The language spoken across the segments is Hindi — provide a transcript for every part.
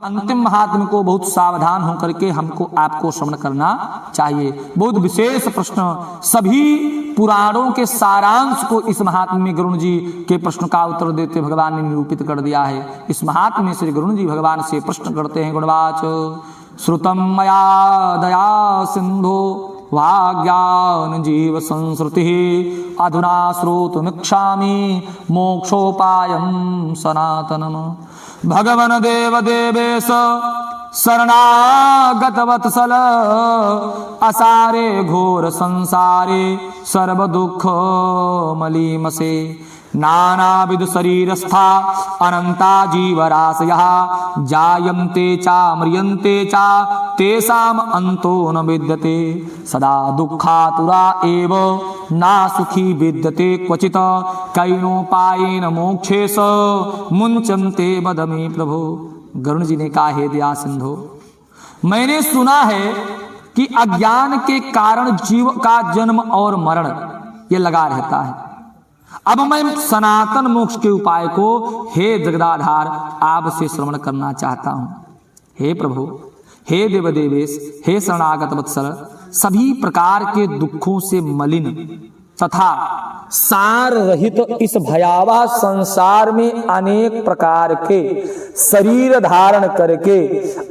अंतिम महात्म्य को बहुत सावधान होकर के हमको आपको श्रवण करना चाहिए। बहुत विशेष प्रश्न, सभी पुराणों के सारांश को इस महात्म्य में गरुण जी के प्रश्न का उत्तर देते भगवान ने निरूपित कर दिया है। इस महात्म्य में श्री गरुण जी भगवान से प्रश्न करते हैं। गुणवाच श्रुतम मया दया सिंधो वाज्ञान जीव संस्कृति अधुना श्रोतुमिच्छामि मोक्षोपायं सनातनम। भगवन देव देवेश शरणागत वत्सल असारे घोर संसारे सर्व दुख मलीमसे। नानाविध शरीरस्था अनंता जीवराशयः जायन्ते चा म्रियन्ते चा तेषाम् अंतो न विद्यते। सदा दुःखातुरा एव ना सुखी विद्यते क्वचित् कैनोपायेन मोक्षेश मुञ्चन्ते वद मे प्रभो। गरुण जी ने कहा, हे दया सिंधु, मैंने सुना है कि अज्ञान के कारण जीव का जन्म और मरण ये लगा रहता है। अब मैं सनातन मोक्ष के उपाय को हे जगदाधार आपसे श्रवण करना चाहता हूं। हे प्रभु, हे देवदेवेश, हे शरणागत वत्सल, सभी प्रकार के दुखों से मलिन तथा सार रहित इस भयावह संसार में अनेक प्रकार के शरीर धारण करके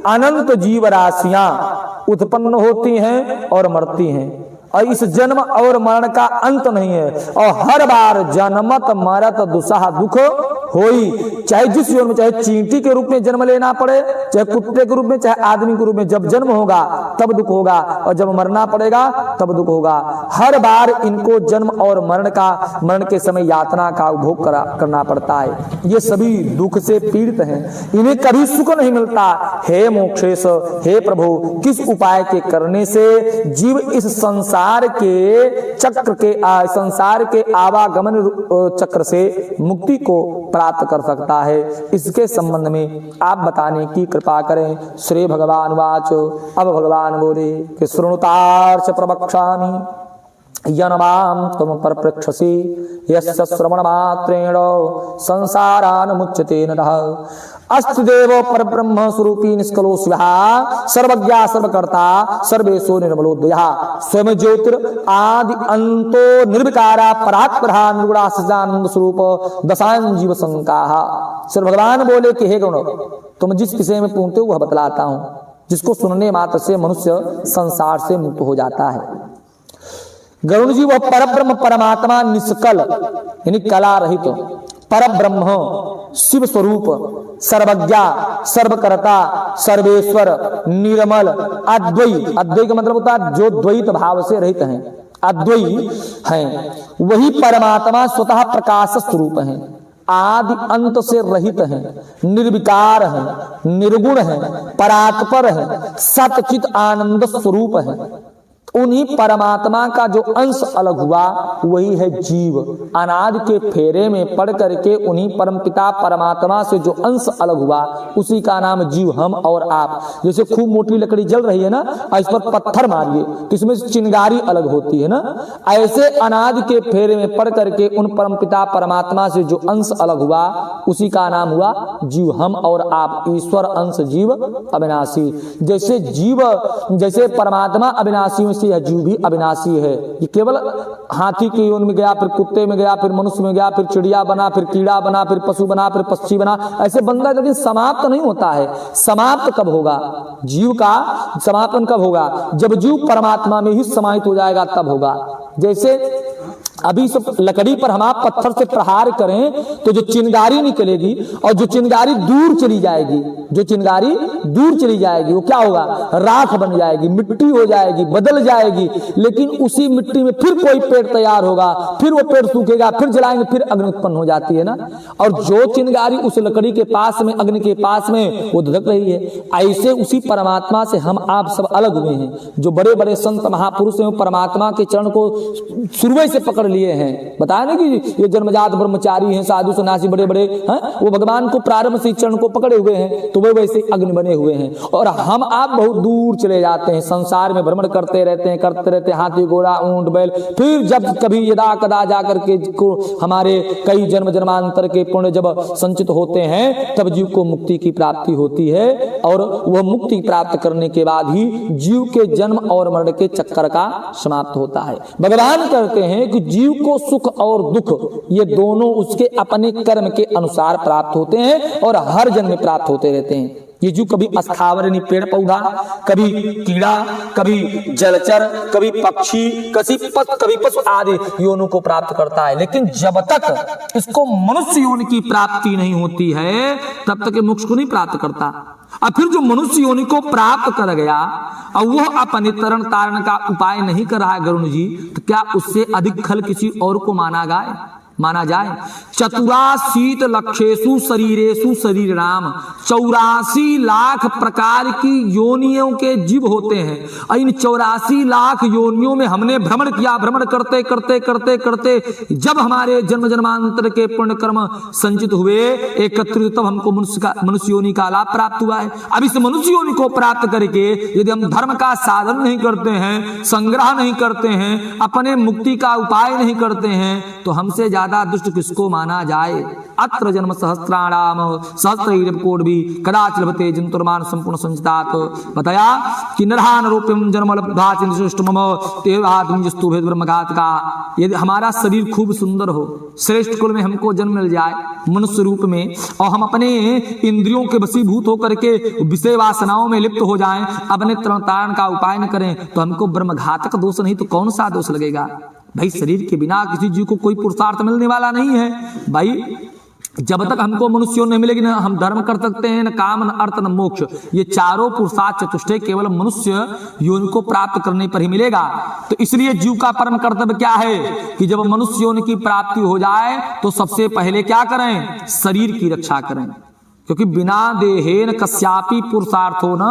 अनंत जीव राशियां उत्पन्न होती हैं और मरती हैं, और इस जन्म और मरण का अंत नहीं है, और हर बार जन्मत मरत दुसह दुख होई। चाहे जिस योनि में, चाहे चींटी के रूप में जन्म लेना पड़े, चाहे कुत्ते के रूप में, चाहे आदमी के रूप में, जब जन्म होगा तब दुख होगा, और जब मरना पड़ेगा तब दुख होगा। हर बार इनको जन्म और मरण के समय यातना का उपभोग करना पड़ता है। ये सभी दुख से पीड़ित हैं, इन्हें कभी सुख नहीं मिलता। हे मोक्षेश, हे प्रभु, किस उपाय के करने से जीव इस संसार के आवागमन चक्र से मुक्ति को प्राप्त कर सकता है, इसके संबंध में आप बताने की कृपा करें। श्री भगवान वाच। अब भगवान बोले कि श्रृणुतार्च प्रवक्ष्यामि यन्मां त्वं परपृच्छसि यस्य श्रवण मात्रेण संसारान्मुच्यते नरः। अस्ति देवो परब्रह्म स्वरूपी निष्कलो स्यः सर्वज्ञा सर्वकर्ता सर्वेशो निर्मलोद्वयः स्वयं ज्योतिर आदि अंतो निर्विकारा परात्परा निर्गुणा सच्चिदानंद स्वरूप दशां जीव संकाः। श्री भगवान बोले कि हे गण, तुम जिस विषय में पूछते हो वह बतलाता हूं, जिसको सुनने मात्र से मनुष्य संसार से मुक्त हो जाता है। गरुण जी वह परब्रह्म परमात्मा निष्कल यानी कला रहित परब्रह्म शिव स्वरूप सर्वज्ञा सर्वकर्ता सर्वेश्वर निर्मल अद्वैत। अद्वैत का मतलब होता है जो द्वैत भाव से रहित हैं, अद्वैत हैं। वही परमात्मा स्वतः प्रकाश स्वरूप हैं, आदि अंत से रहित हैं, निर्विकार हैं, निर्गुण हैं, परात्पर हैं, सतचित आनंद स्वरूप हैं। उन्हीं परमात्मा का जो अंश अलग हुआ वही है जीव। अनाद के फेरे में पड़ करके उन्हीं परमपिता परमात्मा से जो अंश अलग हुआ उसी का नाम जीव, हम और आप। जैसे खूब मोटी लकड़ी जल रही है ना, इस पर पत्थर मारिए तो इसमें चिंगारी अलग होती है ना, ऐसे अनाद के फेरे में पड़ करके उन परमपिता परमात्मा से जो अंश अलग हुआ उसी का नाम हुआ जीव, हम और आप। ईश्वर अंश जीव अविनाशी। जैसे परमात्मा अविनाशी से यह जीव भी अविनाशी है। ये केवल हाथी की योनि में गया, फिर कुत्ते में गया, फिर मनुष्य में गया, फिर चिड़िया बना, फिर कीड़ा बना, फिर पशु बना, फिर पक्षी बना, ऐसे बनता है, लेकिन समाप्त नहीं होता है। समाप्त कब होगा? जीव का समापन कब होगा? जब जीव परमात्मा में ही समाहित हो जाएगा तब होगा। जैसे अभी सब लकड़ी पर हम आप पत्थर से प्रहार करें तो जो चिंगारी निकलेगी और जो चिंगारी दूर चली जाएगी, जो चिंगारी दूर चली जाएगी वो क्या होगा? राख बन जाएगी, मिट्टी हो जाएगी, बदल जाएगी। लेकिन उसी मिट्टी में फिर कोई पेड़ तैयार होगा, फिर वो पेड़ सूखेगा, फिर जलाएंगे, फिर अग्नि उत्पन्न हो जाती है ना। और जो चिंगारी उस लकड़ी के पास में, अग्नि के पास में वो धधक रही है, ऐसे उसी परमात्मा से हम आप सब अलग हुए हैं। जो बड़े बड़े संत महापुरुष हैं परमात्मा के चरण को शुरू से पकड़ लिए हैं। बताया ना कि ये जन्मजात ब्रह्मचारी हैं, साधु सन्यासी बड़े बड़े हैं, वो भगवान को प्रारंभ से चरण को पकड़े हुए हैं, तो वे वैसे अग्नि बने हुए हैं और हम आप बहुत दूर चले जाते हैं, संसार में भ्रमण करते रहते हैं, हाथी घोड़ा ऊंट बैल। फिर जब कभी यदा कदा जाकर के हमारे कई जन्म जन्मांतर के पुण्य जब संचित होते हैं तब जीव को मुक्ति की प्राप्ति होती है और वह मुक्ति प्राप्त करने के बाद ही जीव के जन्म और मरण के चक्कर का समाप्त होता है। भगवान कहते हैं कि जीव को सुख और दुख ये दोनों उसके अपने कर्म के अनुसार प्राप्त होते हैं और हर जन्म में प्राप्त होते रहते हैं। ये जो कभी अस्थावर यानी पेड़ पौधा, कभी कीड़ा, कभी जलचर, कभी पक्षी, कभी पशु आदि योनि को प्राप्त करता है, लेकिन जब तक इसको मनुष्य योनि की प्राप्ति नहीं होती है तब तक मोक्ष को नहीं प्राप्त करता। और फिर जो मनुष्य योनि को प्राप्त कर गया और वह अपने तरण तारण का उपाय नहीं कर रहा है गरुण जी, तो क्या उससे अधिक खल किसी और को माना जाए। 84 लक्षेषु शरीरेषु शरीर राम, 84 लाख प्रकार की योनियों के जीव होते हैं और इन 84 लाख योनियों में हमने भ्रमण किया। भ्रमण करते करते करते करते जब हमारे जन्म जन्मांतर के पुण्य कर्म संचित हुए एकत्रित, तब हमको मनुष्य योनि का लाभ प्राप्त हुआ है। अब इस मनुष्य योनि को प्राप्त करके यदि हम धर्म का साधन नहीं करते हैं, संग्रह नहीं करते हैं, अपने मुक्ति का उपाय नहीं करते हैं, तो हमसे ज्यादा दुष्ट किसको माना जाए। अत्र जन्म सहस्त्राणाम सहस्रैरव भी कदाचित् लभते जंतुर्मान संपूर्ण संचितात्। बताया कि नरहा नरोप्यम जन्म लब्धा चिन्तिष्ट मम तेवात्मजस्तु भेद ब्रह्मघात का। यदि हमारा शरीर खूब सुंदर हो, श्रेष्ठ कुल में हमको जन्म मिल जाए मनुष्य रूप में और हम अपने इंद्रियों के वशीभूत होकर के विषय वासनाओं में लिप्त हो जाएं, अपने तरण तारण का उपाय न करें, तो हमको ब्रह्मघातक दोष नहीं तो कौन सा दोष लगेगा। भाई शरीर के बिना किसी जीव को कोई पुरुषार्थ मिलने वाला नहीं है। भाई जब तक हमको मनुष्य नहीं मिलेगी ना हम धर्म कर सकते हैं, न काम, न अर्थ, न मोक्ष, ये चारों पुरुषार्थ चतुष्टय केवल मनुष्य योनि को प्राप्त करने पर ही मिलेगा। तो इसलिए जीव का परम कर्तव्य क्या है कि जब मनुष्य योनि की प्राप्ति हो जाए तो सबसे पहले क्या करें, शरीर की रक्षा करें, क्योंकि बिना देहेन कस्यापि पुरुषार्थो न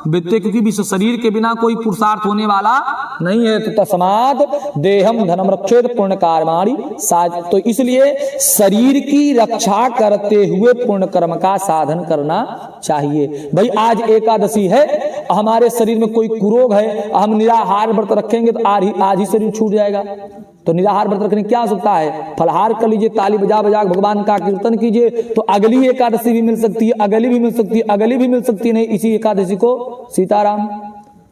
विद्यते, क्योंकि विश्व शरीर के बिना कोई पुरुषार्थ होने वाला नहीं है। तो तस्मात् देहम धनम रक्षेत पुण्य कर्माणि साध। तो इसलिए शरीर की रक्षा करते हुए पुण्य कर्म का साधन करना चाहिए। भाई आज एकादशी है, हमारे शरीर में कोई कुरोग है, हम निराहार व्रत रखेंगे तो आज ही शरीर छूट जाएगा। तो निराहार व्रत रखने क्या सकता है, फलहार कर लीजिए, ताली बजा बजा भगवान का कीर्तन कीजिए, तो अगली एकादशी भी मिल सकती है, अगली भी मिल सकती है, अगली भी मिल सकती है। नहीं, इसी एकादशी को सीताराम।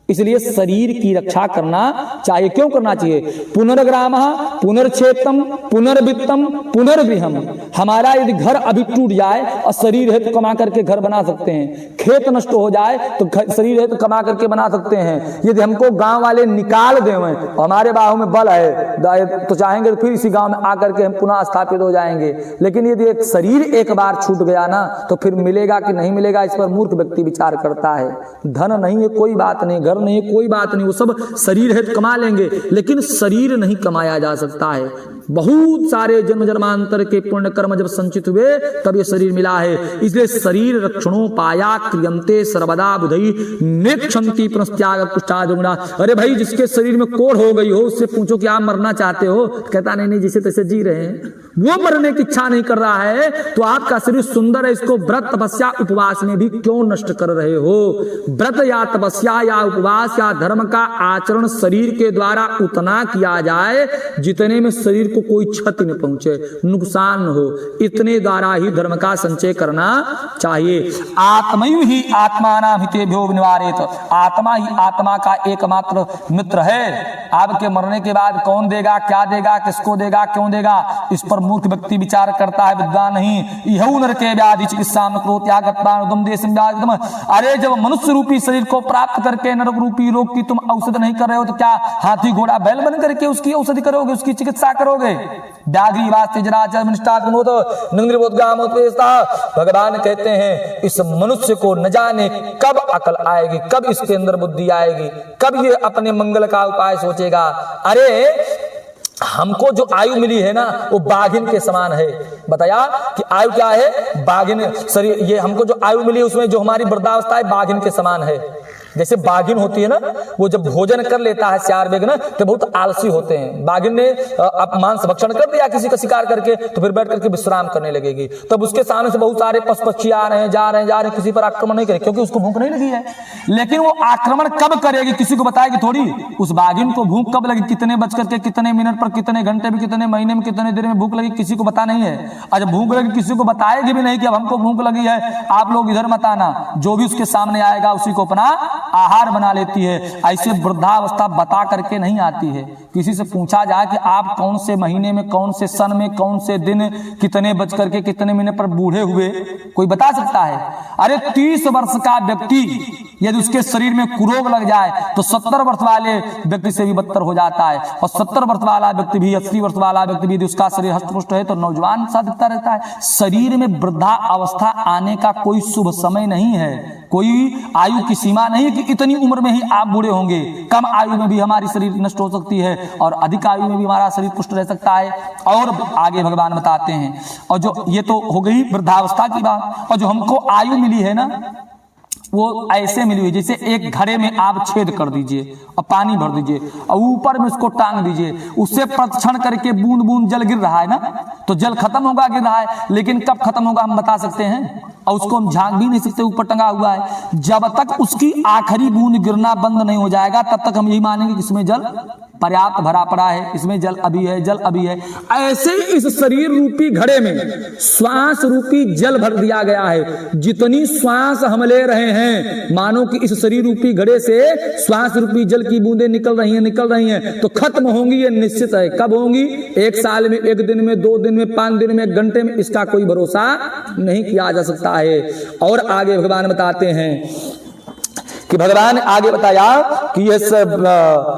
इसलिए शरीर की रक्षा करना चाहिए। क्यों करना चाहिए, पुनर्ग्राम पुनर्क्षेत्रम पुनर्वित्तम पुनर्गृहम। हमारा यदि घर अभी टूट जाए और शरीर है तो कमा करके घर बना सकते हैं, खेत नष्ट हो जाए तो शरीर है तो कमा करके बना सकते हैं। यदि हमको गांव वाले निकाल दें, हमारे बाहों में बल है तो चाहेंगे तो फिर इसी गांव में आकर के हम पुनः स्थापित हो जाएंगे। लेकिन यदि एक शरीर एक बार छूट गया ना तो फिर मिलेगा कि नहीं मिलेगा, इस पर मूर्ख व्यक्ति विचार करता है। धन नहीं है कोई बात नहीं, घर नहीं है कोई बात नहीं, वो सब शरीर है तो कमा लेंगे, लेकिन शरीर नहीं कमाया जा सकता है। बहुत सारे जन्म जन्मांतर के पुण्य कर्म जब संचित हुए तब ये शरीर मिला है। इसलिए शरीर रक्षणों पाया क्रियंते सर्वदा बुधई नेक्षंती पुनस्त्याग पुष्टाजुगुणा। अरे भाई जिसके शरीर में कोढ़ हो गई हो उससे पूछो कि आप मरना चाहते हो, कहता नहीं जैसे तैसे जी रहे हैं, वो मरने की इच्छा नहीं कर रहा है। तो आपका शरीर सुंदर है, इसको व्रत तपस्या उपवास में भी क्यों नष्ट कर रहे हो। व्रत या तपस्या या उपवास या धर्म का आचरण शरीर के द्वारा उतना किया जाए जितने में शरीर को कोई क्षति न पहुंचे, नुकसान न हो, इतने द्वारा ही धर्म का संचय करना चाहिए। आत्मयु ही आत्मानां हितेभ्यो निवारेत। आत्मा ही आत्मा का एकमात्र मित्र है। आपके मरने के बाद कौन देगा, क्या देगा, किसको देगा, क्यों देगा, इस पर मूर्ख व्यक्ति विचार करता है, विद्वान नहीं। इहौ नरके व्याधि चिकित्सा त्यागत्वानुदम देशम व्याधितम। अरे जब मनुष्य रूपी शरीर को प्राप्त करके नरक रूपी रोग की तुम औषध नहीं कर रहे हो तो क्या हाथी घोड़ा बैल बन करके उसकी औषधि करोगे, उसकी चिकित्सा करोगे। व्याधि वास्ते जराचर मनुष्यात् भगवान कहते हैं इस मनुष्य को न जाने कब अकल आएगी, कब इसके अंदर बुद्धि आएगी, कब ये अपने मंगल का उपाय सोचेगा। अरे हमको जो आयु मिली है ना वो बाघिन के समान है। बताया कि आयु क्या है, बाघिन शरीर। ये हमको जो आयु मिली उसमें जो हमारी वृद्धावस्था है बाघिन के समान है। जैसे बाघिन होती है ना, वो जब भोजन कर लेता है सियार बेग ना, तो बहुत आलसी होते हैं। बाघिन ने मांस भक्षण कर दिया किसी का शिकार करके, तो फिर बैठ करके विश्राम करने लगेगी। तब उसके सामने से बहुत सारे पशु पक्षी आ रहे हैं, जा रहे हैं, किसी पर आक्रमण नहीं करेगी, क्योंकि उसको भूख नहीं लगी है। लेकिन वो आक्रमण कब करेगी किसी को बताएगी थोड़ी। उस बाघिन को भूख कब लगी, कितने बज करके कितने मिनट पर, कितने घंटे में, कितने महीने में, कितने दिन में भूख लगी, किसी को पता नहीं है। आज भूख लगी किसी को बताएगी भी नहीं कि अब हमको भूख लगी है, आप लोग इधर मत आना। जो भी उसके सामने आएगा उसी को अपना आहार बना लेती है। ऐसे वृद्धावस्था बता करके नहीं आती है। किसी से पूछा जाए कि आप कौन से महीने में, कौन से सन में, कौन से दिन, कितने बज करके कितने मिनट पर बूढ़े हुए, कोई बता सकता है? अरे 30 वर्ष का व्यक्ति यदि उसके शरीर में कुरोग लग जाए तो 70 वर्ष वाले व्यक्ति से भी बदतर हो जाता है। और 70 वर्ष वाला व्यक्ति भी, 80 वर्ष वाला व्यक्ति भी, यदि उसका शरीर हष्टपुष्ट है तो नौजवान सा दिखता रहता है। शरीर में वृद्धा अवस्था आने का कोई शुभ समय नहीं है, कोई आयु की सीमा नहीं कि इतनी उम्र में ही आप बूढ़े होंगे। कम आयु में भी हमारी शरीर नष्ट हो सकती है और अधिक आयु में भी हमारा शरीर पुष्ट रह सकता है। और आगे भगवान बताते हैं, और जो ये तो हो गई वृद्धावस्था की बात, और जो हमको आयु मिली है ना, वो ऐसे मिली हुई जैसे एक घड़े में आप छेद कर दीजिए और पानी भर दीजिए और ऊपर में उसको टांग दीजिए, उससे प्रतिक्षण करके बूंद बूंद जल गिर रहा है ना, तो जल खत्म होगा, गिर रहा है, लेकिन कब खत्म होगा हम बता सकते हैं? और उसको हम झांक भी नहीं सकते, ऊपर टंगा हुआ है। जब तक उसकी आखिरी बूंद गिरना बंद नहीं हो जाएगा तब तक हम यही मानेंगे कि इसमें जल पर्याप्त भरा पड़ा है, इसमें जल अभी है, जल अभी है। ऐसे इस शरीर रूपी घड़े में श्वास रूपी जल भर दिया गया है। जितनी श्वास हम ले रहे हैं, मानो कि इस शरीर रूपी घड़े से श्वास रूपी जल की बूंदें निकल रही हैं, तो खत्म होंगी, ये निश्चित है। कब होंगी? 1 साल में, 1 दिन में, 2 दिन में, 5 दिन में, 1 घंटे में, इसका कोई भरोसा नहीं किया जा सकता है। और आगे भगवान बताते हैं कि भगवान आगे बताया कि ये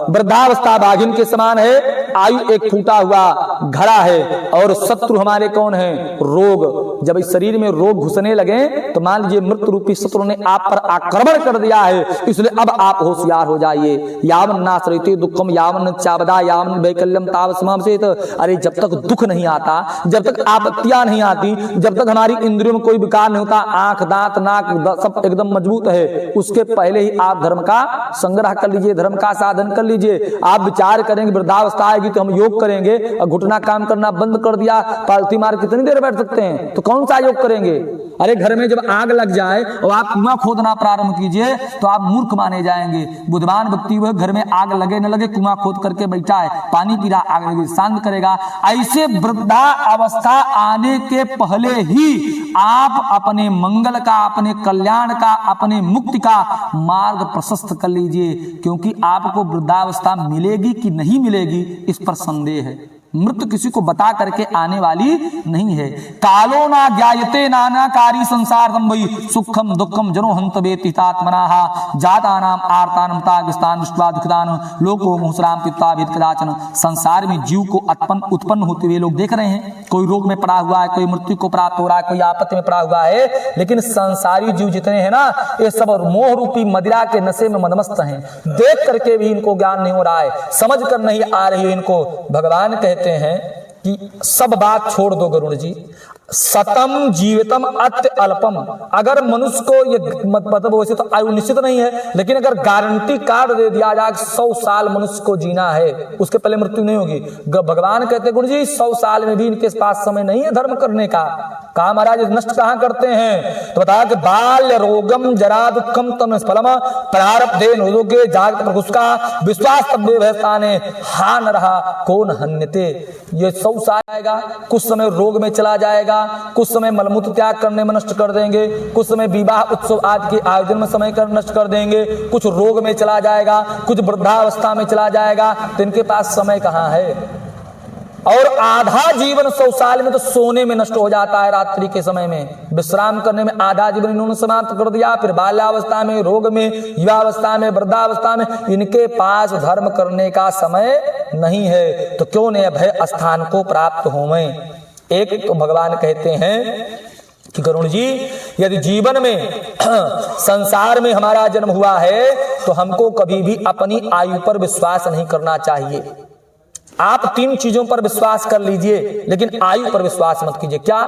वृद्धावस्था बाघिन के समान है, आयु एक फूटा हुआ घड़ा है, और शत्रु हमारे कौन है? रोग। जब इस शरीर में रोग घुसने लगे तो मान लीजिए मृत्यु रूपी शत्रु ने आप पर आक्रमण कर दिया है, इसलिए अब आप होशियार हो जाइए। यावन नाश्रयते दुखम यावन चावदा यावन वैकल्यम तावसमासेत। अरे जब तक दुख नहीं आता, जब तक आपत्तियां नहीं आती, जब तक हमारी इंद्रियों में कोई विकार नहीं होता, आंख, दांत, नाक सब एकदम मजबूत है, उसके पहले आप धर्म का संग्रह कर लीजिए, धर्म का साधन कर लीजिए। आप विचार करेंगे वृद्धावस्था आएगी तो हम योग करेंगे, और घुटना काम करना बंद कर दिया, पालती मार कितनी देर बैठ सकते हैं, तो कौन सा योग करेंगे? अरे घर में जब आग लग जाए और आप कुआं खोदना प्रारंभ कीजिए तो आप मूर्ख माने जाएंगे। बुद्धिमान व्यक्ति हुए घर में आग लगे न लगे कुआं खोद करके बैठा है, पानी पी रहा, आग लगे शांत करेगा। ऐसे वृद्धा अवस्था आने के पहले ही आप अपने मंगल का, अपने कल्याण का, अपने मुक्ति का मार्ग प्रशस्त कर लीजिए, क्योंकि आपको वृद्धावस्था मिलेगी कि नहीं मिलेगी इस पर संदेह है। मृत्यु किसी को बता करके आने वाली नहीं है। कालो ना ज्ञायते नानाकारी संसार संभई सुखम दुखम जनो हंत वेतितात्मनाः जातानाम आर्तानम तागस्तान विश्वा दुखदान लोको मुहसराम पिता भेद कदाचन। संसार में जीव को उत्पन्न होते हुए लोग देख रहे हैं, कोई रोग में पड़ा हुआ है, कोई मृत्यु को प्राप्त हो रहा है, कोई आपत्ति में पड़ा हुआ है, लेकिन संसारी जीव जितने हैं ना, ये सब मोह रूपी मदिरा के नशे में मदमस्त हैं। देख करके भी इनको ज्ञान नहीं हो रहा है, समझ कर नहीं आ रही है इनको। भगवान कहते हैं कि सब बात छोड़ दो गरुड़ जी, सतम जीवितम अत्य अल्पम। अगर मनुष्य को ये मतलब वैसे तो आयु निश्चित नहीं है, लेकिन अगर गारंटी कार्ड दे दिया जाए 100 साल मनुष्य को जीना है, उसके पहले मृत्यु नहीं होगी, भगवान कहते हैं गुरु जी 100 साल में भी इनके पास समय नहीं है धर्म करने का। कहा महाराज नष्ट कहां करते हैं? तो बताया कि बाल्य रोगम जरा दुखम तम फलम प्रारब्धे नोगे जागृत प्रकुष्का विश्वास तब्बे भयस्थाने हा न रहा कौन हन्यते। ये 100 साल आएगा, कुछ समय रोग में चला जाएगा, कुछ समय मलमूत्र त्याग करने में नष्ट कर देंगे, कुछ समय विवाह उत्सव आदि के आयोजन में समय कर नष्ट कर देंगे, कुछ रोग में चला जाएगा, कुछ वृद्धावस्था में चला जाएगा, तो इनके पास समय कहां है? और आधा जीवन 100 साल में तो सोने में नष्ट हो जाता है, रात्रि के समय में विश्राम करने में आधा जीवन इन्होंने समाप्त कर दिया। फिर बाल्यावस्था में, रोग में, युवावस्था में, वृद्धावस्था में इनके पास धर्म करने का समय नहीं है, तो क्यों नहीं भय स्थान को प्राप्त होवें। एक तो भगवान कहते हैं कि गरुड़ जी यदि जीवन में संसार में हमारा जन्म हुआ है तो हमको कभी भी अपनी आयु पर विश्वास नहीं करना चाहिए। आप 3 चीजों पर विश्वास कर लीजिए, लेकिन आयु पर विश्वास मत कीजिए। क्या?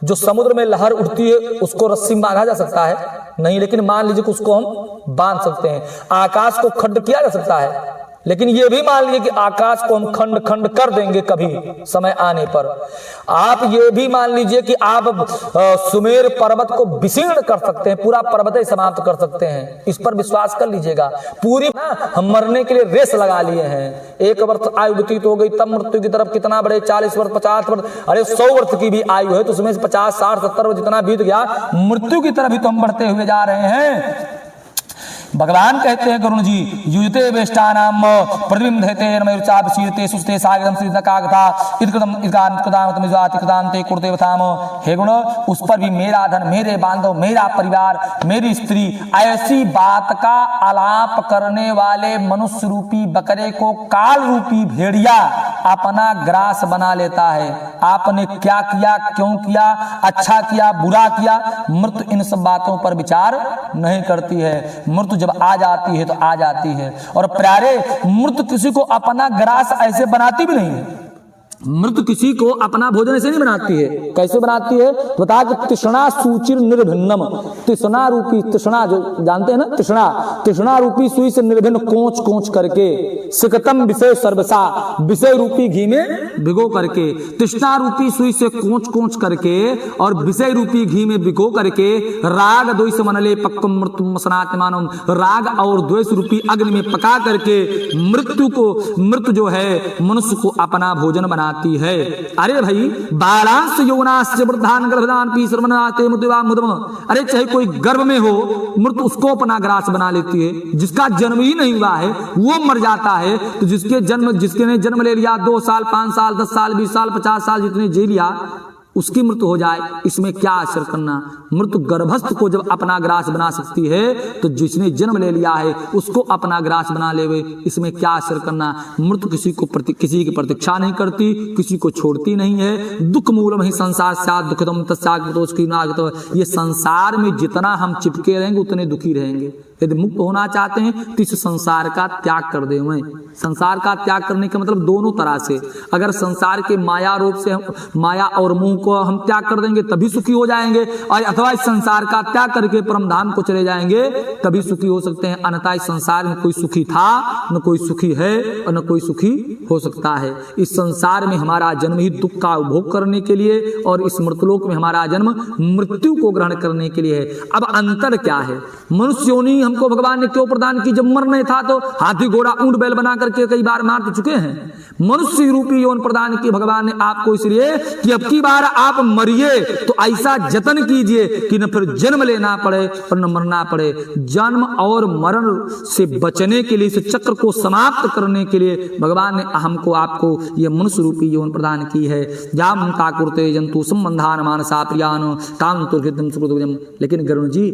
जो समुद्र में लहर उठती है उसको रस्सी में बांधा जा सकता है? नहीं, लेकिन मान लीजिए कि उसको हम बांध सकते हैं। आकाश को खंड किया जा सकता है, लेकिन ये भी मान लीजिए कि आकाश को हम खंड खंड कर देंगे कभी समय आने पर। आप ये भी मान लीजिए कि आप सुमेर पर्वत को विशीर्ण कर सकते हैं, पूरा पर्वत ही समाप्त कर सकते हैं। इस पर विश्वास कर लीजिएगा। पूरी हम मरने के लिए रेस लगा लिए हैं। एक वर्ष आयु व्यतीत हो गई, तब मृत्यु की तरफ कितना बढ़े, 40 वर्ष 50 वर्ष, अरे 100 वर्ष की भी आयु है तो उसमें से 50 60 70 वर्ष जितना बीत गया, मृत्यु की तरफ भी तो हम बढ़ते हुए जा रहे हैं। भगवान कहते हैं गरुण जी, युजते वेष्टानाम प्रतिबिंब धैते नमैरुचाप शीरते सुस्ते सागरम श्रीदकागता इदकृतम इदकांतकृताम तमिजातिकृतांते कुर्ते वथाम। हे गुण, उस पर भी मेरा धन, मेरे बांधव, मेरा परिवार, मेरी स्त्री, ऐसी बात का आलाप करने वाले मनुष्य रूपी बकरे को काल रूपी भेड़िया अपना ग्रास बना लेता है। आपने क्या किया, क्यों किया, अच्छा किया, बुरा किया, मृत्यु इन सब बातों पर विचार नहीं करती है। मृत्यु जब आ जाती है तो आ जाती है। और प्यारे, मृत्यु किसी को अपना ग्रास ऐसे बनाती भी नहीं है। मृत्यु किसी को अपना भोजन ऐसे नहीं बनाती है। कैसे बनाती है बता कि तृष्णा सूचिर निर्भिन्नम, तृष्णा रूपी, तृष्णा जो जानते हैं ना, तृष्णा, तृष्णा रूपी सुई से निर्भिन्न कोंच कोंच करके, सिकतम विषय सर्वसा, विषय रूपी घी में भिगो करके, तृष्णा रूपी सुई से कोंच कोंच करके और विषय रूपी घी में भिगो करके, राग द्वेष मनले पक्वम मृत्यु सनातमानम, राग और द्वेष रूपी अग्नि में पका करके मृत्यु जो है मनुष्य को अपना भोजन बना है। अरे भाई, बालांस यौनास्य वृद्धान गर्भदान पी श्रवणाते मुद्वा मुद्म, अरे चाहे कोई गर्भ में हो, मृत्यु उसको अपना ग्रास बना लेती है। जिसका जन्म ही नहीं हुआ है वो मर जाता है, तो जिसके ने जन्म ले लिया 2 साल 5 साल 10 साल 20 साल 50 साल जितने जी लिया, उसकी मृत्यु हो जाए, इसमें क्या आश्चर्य करना। मृत्यु गर्भस्थ को जब अपना ग्रास बना सकती है तो जिसने जन्म ले लिया है उसको अपना ग्रास बना लेवे, इसमें क्या आश्चर्य करना। मृत्यु किसी की प्रतीक्षा नहीं करती, किसी को छोड़ती नहीं है। दुख मूलम ही संसार साथ दुखतम तस्यागत, ये संसार में जितना हम चिपके रहेंगे उतने दुखी रहेंगे। यदि मुक्त होना चाहते हैं तो इस संसार का त्याग कर दें। संसार का त्याग करने का मतलब दोनों तरह से, अगर संसार के माया रूप से माया और मोह को हम त्याग कर देंगे तभी सुखी हो जाएंगे, और अथवा इस संसार का त्याग करके परम धाम को चले जाएंगे तभी सुखी हो सकते हैं। अन्यथा इस संसार में कोई सुखी था, न कोई सुखी है और न कोई सुखी हो सकता है। इस संसार में हमारा जन्म ही दुख का उपभोग करने के लिए, और इस मृतलोक में हमारा जन्म मृत्यु को ग्रहण करने के लिए है। अब अंतर क्या है? मनुष्य योनि हमको भगवान ने क्यों प्रदान की? जब मरना था तो हाथी घोड़ा ऊंट बैल बना करके कई बार मार चुके हैं। मनुष्य रूपी यौन प्रदान की भगवान ने आपको इसलिए कि अब की बार आप मरिए तो ऐसा जतन कीजिए कि न फिर जन्म लेना पड़े और न मरना पड़े। जन्म और मरण से बचने के लिए, इस चक्र को समाप्त करने के लिए भगवान ने हमको आपको ये मनुष्य रूपी यौन प्रदान की है। जाम ताकुरते जंतु संबंधान मानसा प्रियान काम तुर्घितम सुकृतम। लेकिन गरुण जी,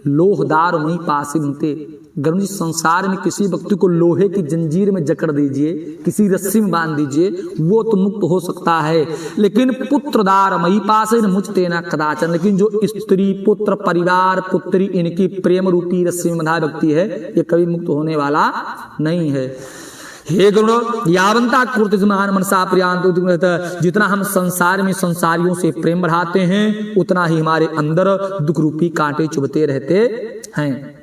लोहदार वहीं पास ही मिलते। गरुण जी, संसार में किसी व्यक्ति को लोहे की जंजीर में जकड़ दीजिए, किसी रस्सी में बांध दीजिए, वो तो मुक्त हो सकता है। लेकिन पुत्रदार मई पास मुझते न कदाचन, लेकिन जो स्त्री पुत्र परिवार पुत्री इनकी प्रेम रूपी रस्सी में बंधा व्यक्ति है, ये कभी मुक्त होने वाला नहीं है। हे गरुण, यावंता कुर्ते मान मनसा प्रियांत, जितना हम संसार में संसारियों से प्रेम बढ़ाते हैं उतना ही हमारे अंदर दुख रूपी कांटे चुभते रहते हैं।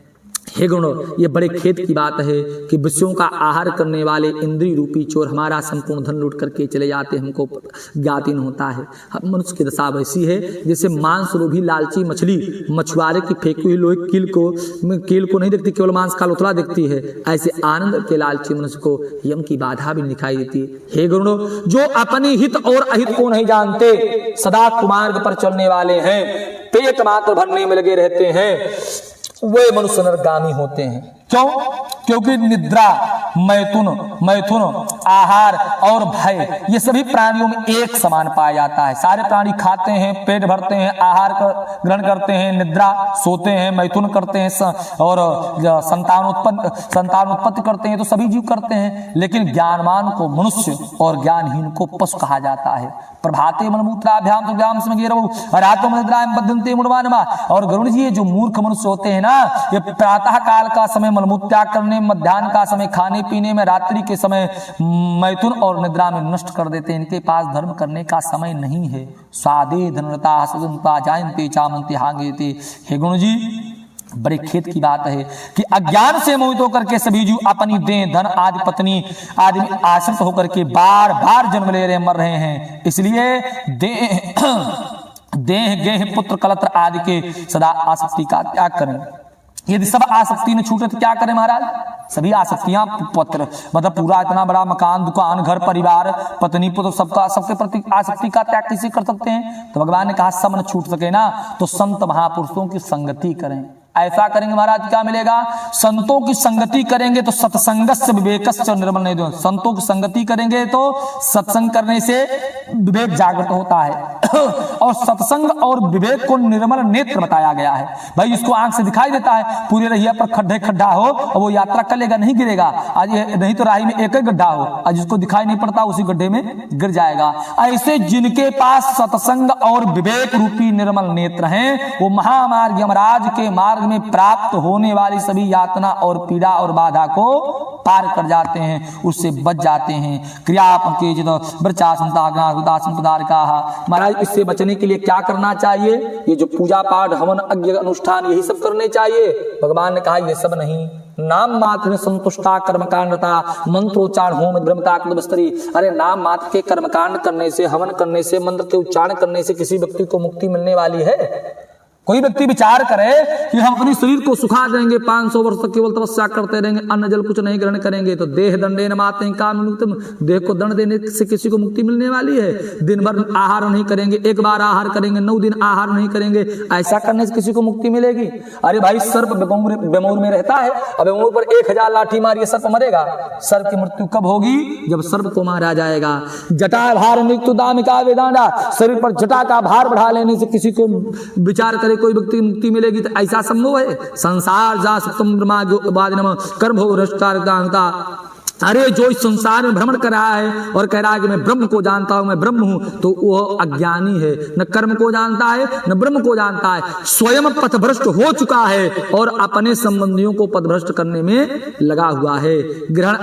हे गरुण, ये बड़े खेद की बात है कि विषयों का आहार करने वाले इंद्रिय रूपी चोर हमारा संपूर्ण धन लूट करके चले जाते, हमको ज्ञात ही होता है। मनुष्य की दशा वैसी है जैसे मांस लोभी लालची मछली मछुआरे की फेंकी हुई लोहे कील को नहीं देखती, केवल मांस का लोथड़ा देखती है। ऐसे आनंद के लालची मनुष्य को यम की बाधा भी दिखाई देती है। हे गरुण, जो अपने हित और अहित को नहीं जानते, सदा कुमार्ग पर चलने वाले हैं, पेट मात्र भरने में लगे रहते हैं, वे मनुष्य नरगामी होते हैं। क्यों? क्योंकि निद्रा, मैथुन, आहार और भय ये सभी प्राणियों में एक समान पाया जाता है। सारे प्राणी खाते हैं, पेट भरते हैं, आहार ग्रहण करते हैं, निद्रा सोते हैं, मैथुन करते हैं और संतान उत्पत्ति करते हैं, तो सभी जीव करते हैं। लेकिन ज्ञानवान को मनुष्य और ज्ञानहीन को पशु कहा जाता है। प्रभाते मलमूत्राभ्याम तो व्याम समगिरव रातो निद्रायाम बद्धन्ते मूढ़वानमा। और गरुण जी, ये जो मूर्ख मनुष्य होते हैं ना, ये प्रातः काल का समय मलमूत्र त्याग करने, मध्याह्न का समय खाने पीने में, रात्रि के समय मैथुन और निद्रा में नष्ट कर देते हैं। इनके पास धर्म करने का समय नहीं है। स्वादे धनता सदनता जायन्ते चामन्ते हांगेते। हे गुरु जी, बड़े खेत की बात है कि अज्ञान से मोहित होकर के सभी जीव अपनी देह, धन आदि, पत्नी आदि में आश्रित होकर के बार बार जन्म ले रहे, मर रहे हैं। इसलिए देह गेह पुत्र कलत्र आदि के सदा आसक्ति का त्याग करें। यदि सब आसक्ति ने छूटे तो क्या करें महाराज? सभी आसक्तियां पत्र मतलब पूरा इतना बड़ा मकान, दुकान, घर, परिवार, पत्नी, पुत्र, सबके प्रति आसक्ति का त्याग कैसे कर सकते हैं? तो भगवान ने कहा सब न छूट सके ना तो संत महापुरुषों की संगति करें। ऐसा करेंगे महाराज क्या मिलेगा? संतों की संगति करेंगे तो सत्संगस्य विवेकस्य निर्मल नहीं दो। संतों की संगति करेंगे तो सत्संग करने से विवेक जागृत होता है और सत्संग और विवेक को निर्मल नेत्र बताया गया है। भाई इसको आंख से दिखाई देता है, पूरे रहिया पर खड्डे खड्डा हो और वो यात्रा करेगा, नहीं गिरेगा। आज नहीं तो राही में एक ही गड्ढा हो, आज जिसको दिखाई नहीं पड़ता उसी गड्ढे में गिर जाएगा। ऐसे जिनके पास सत्संग और विवेक रूपी निर्मल नेत्र हैं, वो महामार्ग यमराज के मार्ग में प्राप्त होने वाली सभी यातना और पीड़ा और बाधा को पार कर जाते हैं, उससे बच जाते हैं। महाराज इससे बचने के लिए क्या करना चाहिए? ये जो पूजा पाठ, हवन, यज्ञ, अनुष्ठान, यही सब करने चाहिए। भगवान ने कहा ये सब नहीं, नाम मात्र में संतुष्टा कर्मकांडता मंत्रोच्चारण होम ब्रह्मता बस्तरी। अरे नाम मात्र के कर्मकांड करने से, हवन करने से, मंत्र के उच्चारण करने से किसी व्यक्ति को मुक्ति मिलने वाली है? कोई व्यक्ति विचार करे कि हम अपने शरीर को सुखा देंगे, 500 वर्ष तक केवल तपस्या करते रहेंगे, अन्न जल कुछ नहीं ग्रहण करेंगे तो देह दंडे न माते काम मुक्ति। देह को दंड देने से किसी को मुक्ति मिलने वाली है? दिन भर आहार नहीं करेंगे, एक बार आहार करेंगे, 9 दिन आहार नहीं करेंगे, ऐसा करने से किसी को मुक्ति मिलेगी? अरे भाई सर्प बेमौर में रहता है, अब बेमौर पर 1000 लाठी मारिए सर्प मरेगा। सर्प की मृत्यु कब होगी? जब सर्प को मारा जाएगा। जटा भार मृत्यु दामिका वेदांडा। शरीर पर जटा का भार बढ़ा लेने से किसी को विचार करे कोई व्यक्ति मुक्ति मिलेगी? तो ऐसा संभव है? संसार जा सुतम ब्रह्मा कर्म भोग रष्टारता। अरे जो इस संसार में भ्रमण कर रहा है और कह रहा है कि मैं ब्रह्म को जानता हूं, मैं ब्रह्म हूं, तो वह अज्ञानी है। न कर्म को जानता है न ब्रह्म को जानता है, स्वयं पथभ्रष्ट हो चुका है और अपने संबंधियों को पथभ्रष्ट करने में लगा हुआ है। ग्रहण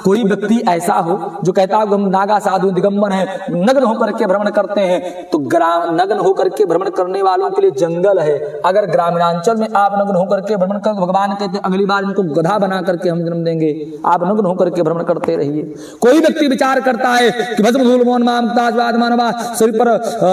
कोई व्यक्ति ऐसा हो जो कहता है हम नागा साधु दिगंबर है, नग्न होकर के भ्रमण करते हैं, तो नग्न होकर के भ्रमण करने वालों के लिए जंगल है। अगर ग्रामीणांचल में आप नग्न होकर के भ्रमण कर, भगवान कहते अगली बार इनको गधा बना करके हम जन्म देंगे, आप नग्न होकर के भ्रमण करते रहिए। कोई व्यक्ति विचार करता है कि भस्म धूल मौन मामताजवाद मानवा, शरीर पर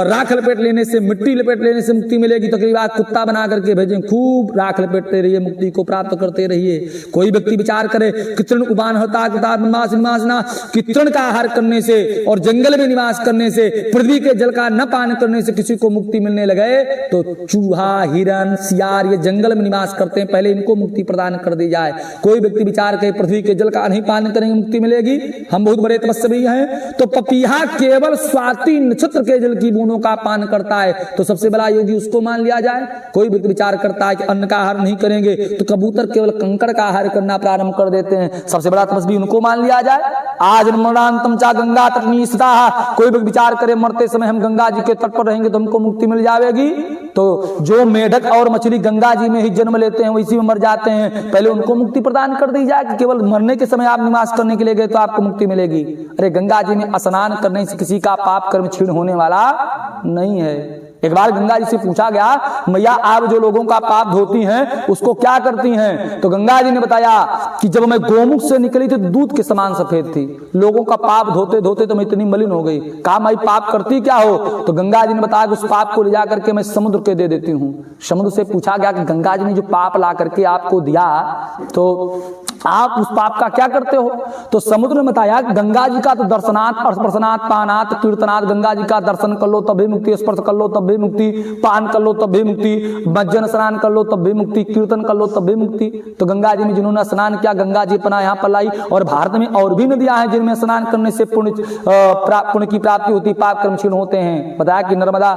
राख लपेट लेने से, मिट्टी लपेट लेने से मुक्ति मिलेगी, तो कई बार कुत्ता बना करके भेजें, खूब राख लपेटते रहिए, मुक्ति को प्राप्त करते रहिए। कोई व्यक्ति विचार करे कि तृण उबान होता कि तृण का आहार करने से और जंगल में निवास करने से, पृथ्वी के जल का न पान करने से किसी को मुक्ति मिलने लगे, तो चूहा, हिरन, सियार ये जंगल में निवास करते हैं, पहले इनको मुक्ति प्रदान कर दी जाए। कोई व्यक्ति विचार करे पृथ्वी के जल का नहीं पान करेंगे मुक्ति मिलेगी, हम बहुत बड़े तपस्वी हैं, तो पपीहा केवल स्वाति नक्षत्र के जल की बूंदों का पान करता है, तो सबसे बड़ा योगी उसको मान लिया जाए। कोई व्यक्ति विचार करता है कि अन्न का आहार नहीं करेंगे, तो कबूतर केवल कंकड़ का आहार करना प्रारंभ कर देते हैं, सबसे बड़ा तपस्वी उनको मान लिया जाए। आज मरणांतम चा गंगा तट निस्ता। कोई व्यक्ति विचार करे मरते समय हम गंगा जी के तट पर रहेंगे तो हमको मुक्ति मिल जाएगी, तो जो मेढक और मछली गंगा जी में ही जन्म लेते हैं वैसी में मर जाते हैं, पहले उनको मुक्ति प्रदान कर दी जाए कि केवल मरने के समय आप निवास करने के लिए गए तो आपको मुक्ति मिलेगी। अरे गंगा जी में स्नान करने से किसी का पाप कर्म क्षीण होने वाला नहीं है। एक बार गंगा जी से पूछा गया, मैया आप जो लोगों का पाप धोती हैं उसको क्या करती हैं? तो गंगा जी ने बताया कि जब मैं गोमुख से निकली थी तो दूध के समान सफेद थी, लोगों का पाप धोते धोते तो मैं इतनी मलिन हो गई। कहा मैं पाप करती क्या हो? तो गंगा जी ने बताया कि उस पाप को ले जा करके मैं समुद्र के दे देती हूँ। समुद्र से पूछा गया कि गंगा जी ने जो पाप ला करके आपको दिया तो आप उस पाप का क्या करते हो? तो समुद्र ने बताया गंगा जी का तो दर्शनात्, स्पर्शनात्, पानात्, कीर्तनात्, गंगा जी का दर्शन कर लो तब भी मुक्ति, स्पर्श कर लो तब भी मुक्ति, पान कर लो तब भी मुक्ति, मज्जन स्नान कर लो तब भी मुक्ति, कीर्तन कर लो तब भी मुक्ति। तो गंगा जी में जिन्होंने स्नान किया, गंगा जी अपना यहाँ पर लाई। और भारत में और भी नदियां हैं जिनमें स्नान करने से पुण्य की प्राप्ति होती, पाप कर्म क्षीण होते हैं। बताया कि नर्मदा,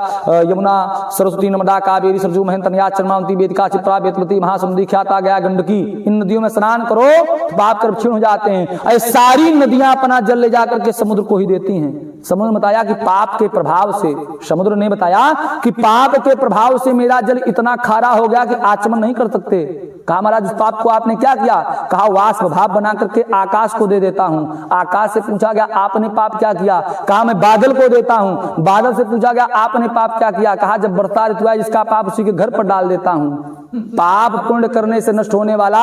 यमुना, सरस्वती, नर्मदा, कावेरी, सरजू, महेंद्रया, चरमावती, वेदिका, चित्रा, बेतवती, महासमुंदी, ख्याता, गया, गंडकी, इन नदियों में स्नान करो पाप कर्म क्षीण हो जाते हैं। ऐसे सारी नदियां अपना जल ले जाकर के समुद्र को ही देती हैं। समुद्र ने बताया कि पाप के प्रभाव से, समुद्र ने बताया कि पाप के प्रभाव से मेरा जल इतना खारा हो गया कि आचमन नहीं कर सकते। कहा महाराज उस पाप को आपने क्या किया? कहा वाष्प भाव बना करके आकाश को दे देता हूं। आकाश से पूछा गया आपने पाप क्या किया? कहा मैं बादल को देता हूं। बादल से पूछा गया आपने पाप क्या किया? कहा जब वर्षा ऋतु आए जिसका पाप उसी के घर पर डाल देता हूं। पाप पुण्य करने से नष्ट होने वाला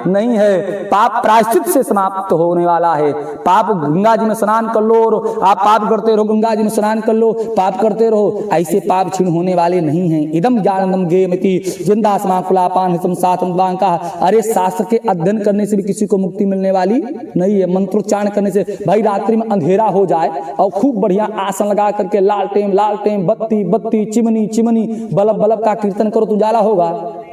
नहीं है, पाप प्रायश्चित से समाप्त होने वाला है। पाप गंगा जी में स्नान कर लो और आप पाप करते रहो, गंगा जी में स्नान कर लो, पाप करते रहो, ऐसे पाप क्षीण होने वाले नहीं हैं। इदम ज्ञानम गेमति जिंदा समाकुलापान सातम का। अरे शास्त्र के अध्ययन करने से भी किसी को मुक्ति मिलने वाली नहीं है। मंत्रोच्चारण करने से भाई रात्रि में अंधेरा हो जाए और खूब बढ़िया आसन लगा करके लालटेन बत्ती बत्ती चिमनी चिमनी बल्ब बल्ब का कीर्तन करो तो उजाला होगा?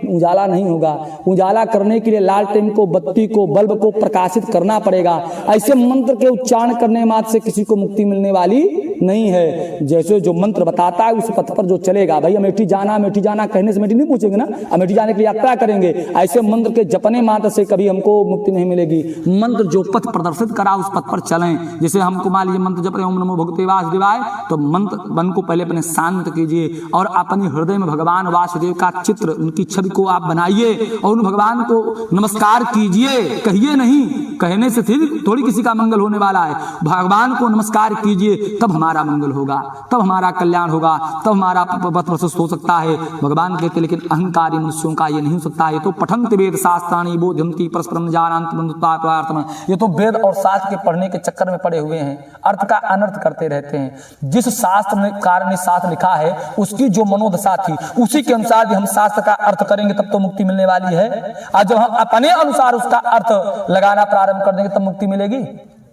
उजाला नहीं होगा। उजाला करने के लिए लालटेन को, बत्ती को, बल्ब को प्रकाशित करना पड़ेगा। ऐसे मंत्र के उच्चारण करने मात्र से किसी को मुक्ति मिलने वाली नहीं है। जैसे जो मंत्र बताता है उस पथ पर जो चलेगा, भाई अमेठी जाना कहने से अमेठी नहीं पूछेंगे ना, अमेठी जाने की यात्रा करेंगे। ऐसे मंत्र के जपने मात्र से कभी हमको मुक्ति नहीं मिलेगी। मंत्र जो पथ प्रदर्शित करा उस पथ पर चलें। जैसे हमको मान लीजिए मंत्र जप रहे ओम नमो भगवते वासुदेवाय, तो मंत्र मन को पहले अपने शांत कीजिए और अपने हृदय में भगवान वासुदेव का चित्र, उनकी छवि को आप बनाइए और उन भगवान को नमस्कार कीजिए। कहिए नहीं, कहने से थोड़ी किसी का मंगल होने वाला है। भगवान को नमस्कार कीजिए, तब हमारा मंगल होगा, तब हमारा कल्याण होगा, तब हमारा पथ प्रशस्त हो सकता है। भगवान कहते लेकिन अहंकारी मनुष्यों का ये नहीं हो सकता है। तो पठंत वेद शास्त्राणि बोधयन्ति परस्परम जानन्ति बन्धुत्वार्थम। ये तो वेद और शास्त्र के पढ़ने के चक्कर में पड़े हुए हैं, अर्थ का अनर्थ करते रहते हैं। जिस शास्त्रकार ने शास्त्र लिखा है उसकी जो मनोदशा थी उसी के अनुसार हम शास्त्र का अर्थ करेंगे तब तो मुक्ति मिलने वाली है। आज जब हम अपने अनुसार उसका अर्थ लगाना प्रारंभ कर देंगे तब मुक्ति मिलेगी।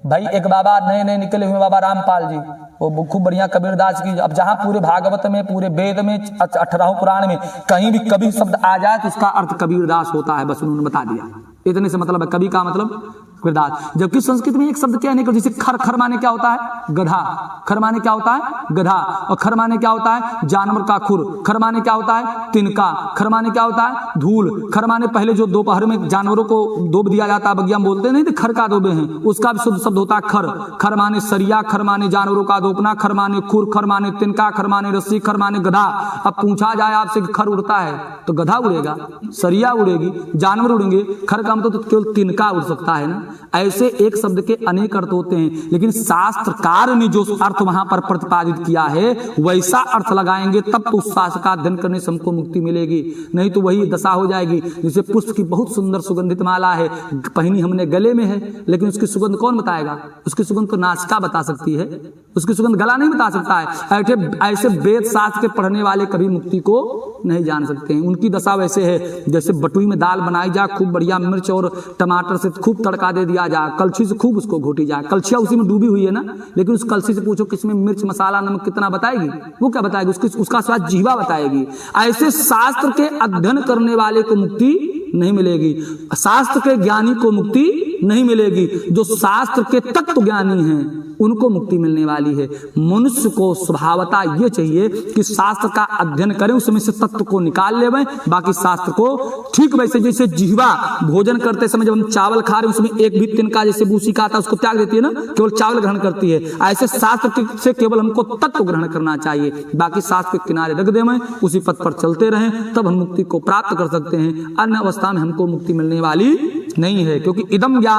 भाई एक बाबा नए निकले हुए बाबा रामपाल जी, वो खूब बढ़िया कबीरदास की, अब जहां पूरे भागवत में, पूरे वेद में, 18 पुराण में कहीं भी कभी शब्द आ जाए तो उसका अर्थ कबीरदास होता है, बस उन्होंने बता दिया। इतने से मतलब है कवि का मतलब कबीरदास। जबकि संस्कृत में एक शब्द क्या नहीं, जैसे खर माने क्या होता है? गधा। खर माने क्या होता है? गधा। और खर माने क्या होता है? जानवर का खुर। खर माने क्या होता है? तिनका। खर माने क्या होता है? धूल। खर माने पहले जो दोपहर में जानवरों को दोब दिया जाता है, बगिया बोलते नहीं थे खर का दोबे हैं, उसका भी शुद्ध शब्द होता है खर। खर माने सरिया, खर माने जानवरों का दोपना, खर माने खुर, खर माने तिनका, खर माने रस्सी, खर माने गधा। अब पूछा जाए आपसे खर उड़ता है तो गधा उड़ेगा, सरिया उड़ेगी, जानवर उड़ेंगे, खर का मतलब तो केवल तिनका उड़ सकता है ना। ऐसे एक शब्द के अनेक अर्थ होते हैं, लेकिन शास्त्रकार ने जो अर्थ वहां पर प्रतिपादित किया है वैसा अर्थ लगाएंगे तब तो उस शास्त्र का अध्ययन करने से हमको मुक्ति मिलेगी। नहीं तो वही दशा हो जाएगी जैसे पुष्प की बहुत सुंदर सुगंधित माला है, पहनी हमने गले में है, लेकिन उसकी सुगंध कौन बताएगा? उसकी सुगंध तो नासिका बता सकती है, उसकी सुगंध गला नहीं बता सकता है। ऐसे वेद शास्त्र के पढ़ने वाले कभी मुक्ति को नहीं जान सकते हैं। उनकी दशा वैसे है जैसे बटुई में दाल बनाई जाए, खूब बढ़िया मिर्च और टमाटर से खूब तड़का दे दिया जाए, कलछी से खूब उसको घोटी जाए, कलछिया उसी में डूबी हुई है ना, लेकिन उस कलछी से पूछो किसमें मिर्च मसाला नमक कितना बताएगी? वो क्या बताएगी? उसका स्वाद जीवा बताएगी। ऐसे शास्त्र के अध्ययन करने वाले को मुक्ति नहीं मिलेगी, शास्त्र के ज्ञानी को मुक्ति नहीं मिलेगी। जो शास्त्र के तत्व ज्ञानी हैं उनको मुक्ति मिलने वाली है। मनुष्य को स्वभावता ये चाहिए कि शास्त्र का अध्ययन करें, उसमें से तत्व को निकाल ले, बाकी शास्त्र को ठीक वैसे जैसे जिह्वा भोजन करते समय जब हम चावल खा रहे हैं उसमें एक भी तिनका जैसे बूसी का आता है उसको त्याग देती है ना, केवल चावल ग्रहण करती है। ऐसे शास्त्र से केवल हमको तत्व ग्रहण करना चाहिए, बाकी शास्त्र के किनारे रख दें, उसी पथ पर चलते रहें, तब हम मुक्ति को प्राप्त कर सकते हैं। अन्य अवस्था में हमको मुक्ति मिलने वाली नहीं है, क्योंकि इदम ज्ञान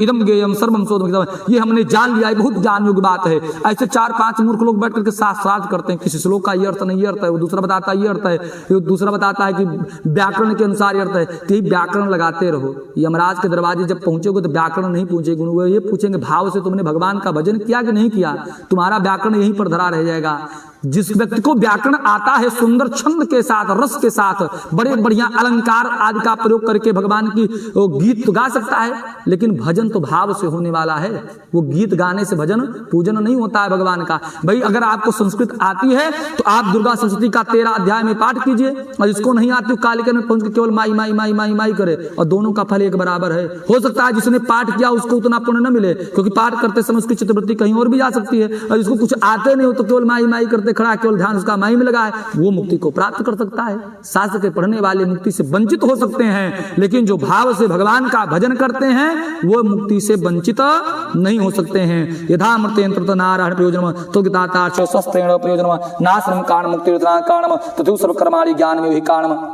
इदम गेयम सर्वम शोधम, ये हमने जान लिया है, बहुत ज्ञान योग्य बात है। ऐसे 4-5 मूर्ख लोग बैठ करके शास्त्रार्थ करते हैं, किसी श्लोक का ये अर्थ नहीं, ये अर्थ है, वो दूसरा बताता है ये अर्थ है, वो दूसरा बताता है कि व्याकरण के अनुसार ये अर्थ है। तो व्याकरण लगाते रहो, यमराज के दरवाजे जब पहुंचोगे तो व्याकरण नहीं पूछेंगे, वो ये पूछेंगे भाव से तुमने भगवान का भजन किया कि नहीं किया, तुम्हारा व्याकरण यहीं पर धरा रह जाएगा। जिस व्यक्ति को व्याकरण आता है सुंदर छंद के साथ, रस के साथ, बड़े बढ़िया अलंकार आदि का प्रयोग करके भगवान की गीत तो गा सकता है, लेकिन भजन तो भाव से होने वाला है। वो गीत गाने से भजन पूजन नहीं होता है भगवान का। भाई अगर आपको संस्कृत आती है तो आप दुर्गा सप्तशती का 13 अध्याय में पाठ कीजिए, और जिसको नहीं आती कालिका में पहुंच के केवल माई माई माई माई माई करे, और दोनों का फल एक बराबर है। हो सकता है जिसने पाठ किया उसको उतना पुण्य न मिले, क्योंकि पाठ करते समय उसकी चित्तवृत्ति कहीं और भी जा सकती है, और जिसको कुछ आते नहीं हो तो केवल माई माई करते खड़ा, केवल ध्यान उसका माई में लगा है, वो मुक्ति को प्राप्त कर सकता है। शास्त्र के पढ़ने वाले मुक्ति से वंचित हो सकते हैं, लेकिन जो भाव से भगवान का भजन करते हैं वो मुक्ति से वंचित नहीं हो सकते हैं। यथा मृत्यंत्र नारायण प्रयोजनम तो गीतातार्थ स्वस्थेन प्रयोजनम नाशनम कारण मुक्ति कारणम तथु सर्व कर्माणि ज्ञान में ही कारणम।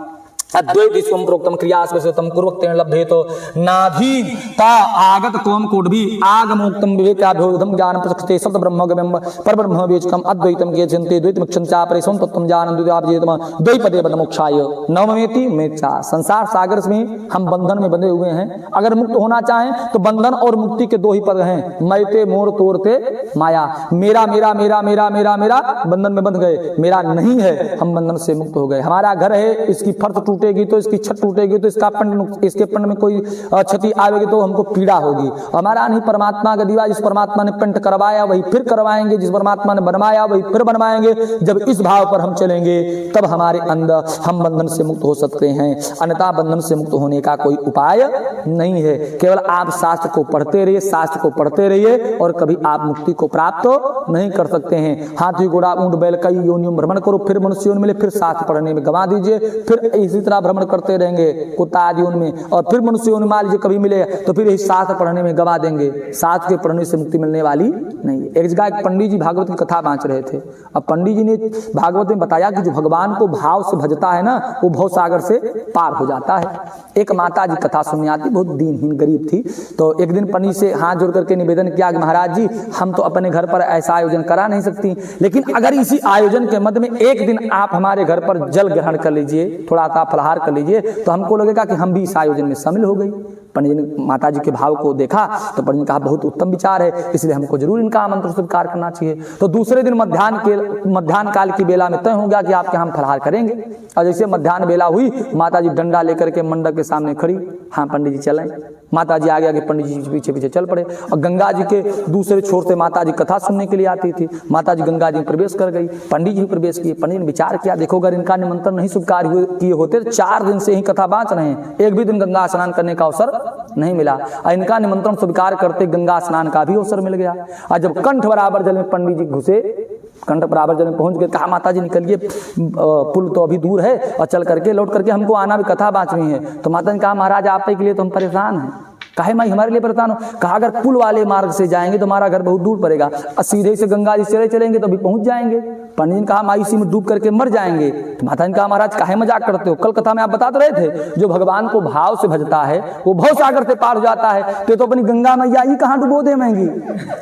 अद्वैत स्वम प्रोक्तम क्रियास्वतम कुर्वक्तेन लभ्येत नाधि ता आगत कोम कोडभी आगमोक्तम विवेकाभ्योदम ज्ञान प्रसक्ते शब्द ब्रह्मगम्यम परब्रह्म विवेचकम अद्वैतम के चिंते द्वैतमक्षं चा परिसं तत्त्वं जानन् द्वितीयापजेतम द्वैपदे बद मोक्षाय नवमेति मेचा। संसार सागर में हम बंधन में बंधे हुए हैं। अगर मुक्त होना चाहें तो बंधन और मुक्ति के दो ही पद हैं, मैते मोर तोड़ते माया। मेरा मेरा मेरा मेरा मेरा मेरा बंधन में बंध गए, मेरा नहीं है, हम बंधन से मुक्त हो गए। हमारा घर है, इसकी फर्श टूटेगी तो इसकी छत टूटेगी तो इसके पंड में कोई क्षति आएगी तो हमको पीड़ा होगी। हमारा नहीं परमात्मा का दीवा, जिस परमात्मा ने पेंट करवाया वही फिर करवाएंगे, जिस परमात्मा ने बनवाया वही फिर बनवाएंगे। जब इस भाव पर हम चलेंगे तब हमारे अंदर हम बंधन से मुक्त हो सकते हैं, अन्यथा बंधन से मुक्त होने का कोई उपाय नहीं है। केवल आप शास्त्र को पढ़ते रहिए, शास्त्र को पढ़ते रहिए और कभी आप मुक्ति को प्राप्त नहीं कर सकते हैं। हाथी घोड़ा ऊंट बैल कई योनियों भ्रमण करो, फिर मनुष्य योनि मिले, फिर शास्त्र पढ़ने में गंवा दीजिए, फिर इसी तरह भ्रमण करते रहेंगे कुत्ता आदि उनमें, और फिर मनुष्य योनि मान लीजिए कभी मिले तो फिर यही शास्त्र पढ़ने में गंवा देंगे। शास्त्र के पढ़ने से मुक्ति मिलने वाली नहीं। एक जगह एक पंडित जी भागवत की कथा बांच रहे थे। अब पंडित जी ने भागवत में बताया कि जो भगवान को भाव से भजता है ना, वो भव सागर से पार हो जाता है। एक माता जी कथा सुनने आती, बहुत दीनहीन गरीब थी। तो एक दिन पंडित से हाथ जोड़ करके निवेदन किया कि महाराज जी, हम तो अपने घर पर ऐसा आयोजन करा नहीं सकती, लेकिन अगर इसी आयोजन के मध्य में एक दिन आप हमारे घर पर जल ग्रहण कर लीजिए, थोड़ा सा फलाहार कर लीजिए, तो हमको लगेगा कि हम भी इस आयोजन में शामिल हो गई। पंडित जी ने माता जी के भाव को देखा तो पंडित ने कहा बहुत उत्तम विचार है, इसलिए हमको जरूर इनका आमंत्रण स्वीकार करना चाहिए। तो दूसरे दिन मध्याह्न काल की बेला में तय हो गया कि आपके हम फलाहार करेंगे। और जैसे मध्याह्न बेला हुई, माता जी डंडा लेकर के मंडप के सामने खड़ी, हाँ पंडित जी चलें। माता जी आगे आगे, पंडित जी पीछे पीछे चल पड़े। और गंगा जी के दूसरे छोर से माता जी कथा सुनने के लिए आती थी। माता जी गंगा जी में प्रवेश कर गई, पंडित जी प्रवेश किए। पंडित ने विचार किया, देखो अगर इनका निमंत्रण नहीं स्वीकार किए होते तो 4 दिन से ही कथा बांच रहे हैं, एक भी दिन गंगा स्नान करने का अवसर नहीं मिला। और इनका निमंत्रण स्वीकार करते गंगा स्नान का भी अवसर मिल गया। और जब कंठ बराबर जल में पंडित जी घुसे, कंठ बराबर जल में पहुंच गए, कहा माता जी निकलिए, पुल तो अभी दूर है और चल करके लौट करके हमको आना भी, कथा बांचनी है। तो माता ने कहा महाराज आपके लिए तो हम परेशान हैं। काहे माई हमारे लिए परेशान हो? कहा अगर पुल वाले मार्ग से जाएंगे तो हमारा घर बहुत दूर पड़ेगा, और सीधे से गंगा जी चलेंगे तो अभी पहुंच जाएंगे। पंडित ने कहा माई इसी में डूब करके मर जाएंगे। तो माता ने कहा महाराज काहे मजाक करते हो? कल कथा में आप बता रहे थे जो भगवान को भाव से भजता है वो भव सागर से पार हो जाता है, तो अपनी गंगा मैया ही कहाँ डुबो देंगी।